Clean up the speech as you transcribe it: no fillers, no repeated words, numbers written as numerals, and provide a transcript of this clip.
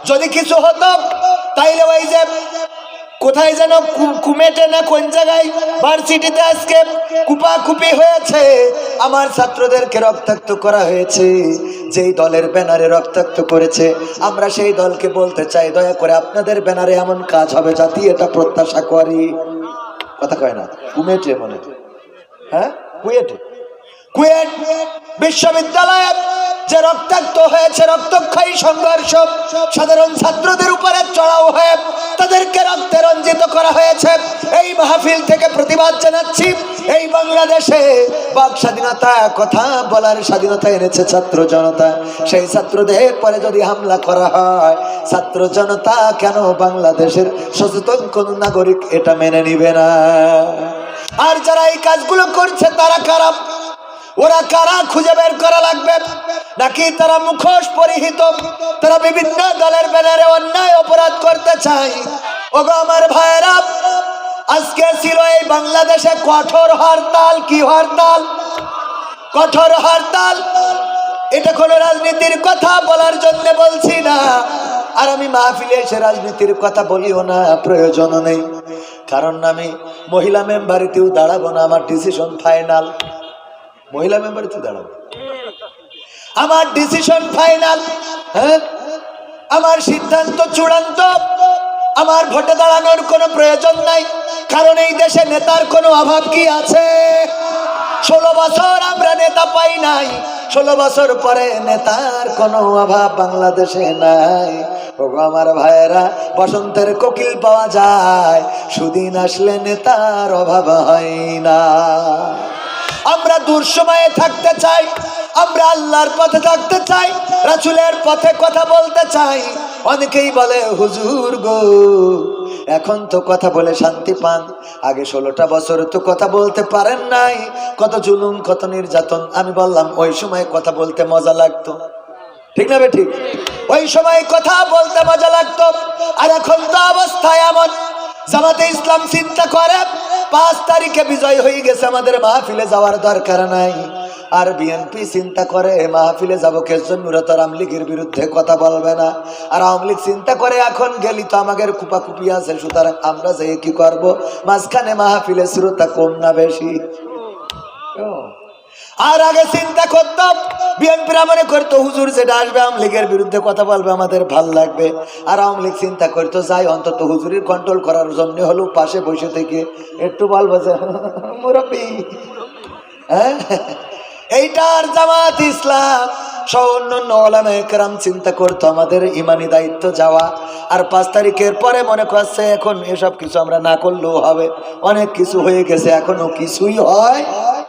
যদি কিছু হতো তাইলে ওই যে কোথায় যেন কুমেটে না কোন জায়গায় ভার্সিটিতে আজকে কুপাকুপি হয়েছে, আমার ছাত্রদেরকে রক্তাক্ত করা হয়েছে, যেই দলের ব্যানারে রক্তাক্ত করেছে আমরা সেই দলকে বলতে চাই দয়া করে আপনাদের ব্যানারে এমন কাজ হবে জাতি এটা প্রত্যাশা করি। কথা কয় না? কুমেটে মনে, হ্যাঁ কুয়েটে, কুয়েট বিশ্ববিদ্যালয়ে যে রক্তাক্ত হয়েছে, রক্তক্ষয়ী সংঘর্ষ সাধারণ ছাত্রদের উপরে চড়াও হয়ে তাদেরকে রক্তে রঞ্জিত করা হয়েছে। এই মাহফিল থেকে প্রতিবাদ জানাচ্ছি, এই বাংলাদেশে বাক স্বাধীনতা, কথা বলার স্বাধীনতা এনেছে ছাত্র জনতা, সেই ছাত্রদের পরে যদি হামলা করা হয় ছাত্র জনতা কেন বাংলাদেশের সচেতন কোন নাগরিক এটা মেনে নিবে না? আর যারা এই কাজগুলো করছে তারা কারা? ওরা কারা খুঁজে বের করা লাগবে। নাকি তারা মুখোশ পরিহিত, তারা বিভিন্ন দলের ব্যানারে অন্যায় অপরাধ করতে চায়? ওগো আমার ভাইয়েরা, আজকে ছিল এই বাংলাদেশে কঠোর হরতাল। কি হরতাল? কঠোর হরতাল। এটা কোনো রাজনীতির কথা বলার জন্য বলছি না, আর আমি মাহফিলে এসে রাজনীতির কথা বলিও না, প্রয়োজনও নেই। কারণ আমি মহিলা মেম্বারিতেও দাঁড়াবো না, আমার ডিসিশন ফাইনাল। মহিলা মেম্বারিতে দাঁড়াবো, আমার ডিসিশন ফাইনাল। হ্যাঁ, আমার সিদ্ধান্ত চূড়ান্ত। আমার ভোটে দাঁড়ানোর কোনো প্রয়োজন নাই, কারণ এই দেশে নেতার কোনো অভাব কি আছে? 16 বছর আমরা নেতা পাই নাই, 16 বছর পরে নেতার কোনো অভাব বাংলাদেশে নাই। ওগো আমার ভাইয়েরা, বসন্তের কোকিল পাওয়া যায়, সুদিন আসলে নেতার অভাব হয় না। আমরা দুঃসময়ে থাকতে চাই, আমরা আল্লাহর পথে থাকতে চাই, রাসূলের পথে কথা বলতে চাই। অনেকেই বলে হুজুর গো এখন তো কথা বলে শান্তি পান, আগে 16টা বছর তো কথা বলতে পারেন নাই, কত জুলুম কত নির্যাতন। আমি বললাম ওই সময় কথা বলতে মজা লাগতো, ঠিক না ঠিক? ওই সময় কথা বলতে মজা লাগতো। আর এখন তো অবস্থা এমন, জামাতে ইসলাম চিন্তা করে 5 তারিখে বিজয় হয়ে গেছে, আমাদের মাহফিলে যাওয়ার দরকার নাই। আর বিএনপি চিন্তা করে মাহফিলে যাবো কে জন্য, তো আওয়ামী লীগের বিরুদ্ধে কথা বলবে না। আর আওয়ামী লীগ চিন্তা করে এখন গেলি তো আমাদের কুপাকুপি আছে, সুতরাং আমরা যাই কি করব, মাঝখানে মাহফিলে শ্রোতা কম না বেশি। আর আগে চিন্তা করতাম বিএনপিরা মনে করতো হুজুর যেটা আসবে আওয়ামী লীগের বিরুদ্ধে কথা বলবে আমাদের ভাল লাগবে। আর আওয়ামী লীগ চিন্তা করতো যাই অন্তত হুজুরের কন্ট্রোল করার জন্য হলেও পাশে বসে থেকে একটু বলবো যে মুরব্বি। হ্যাঁ, এইটার জামাত ইসলাম সহ অন্যান্য ওলামায়ে কেরাম চিন্তা করতো আমাদের ইমানি দায়িত্ব যাওয়া। আর 5 তারিখের পরে মনে করছে এখন এসব কিছু আমরা না করলেও হবে, অনেক কিছু হয়ে গেছে, এখনো কিছুই হয়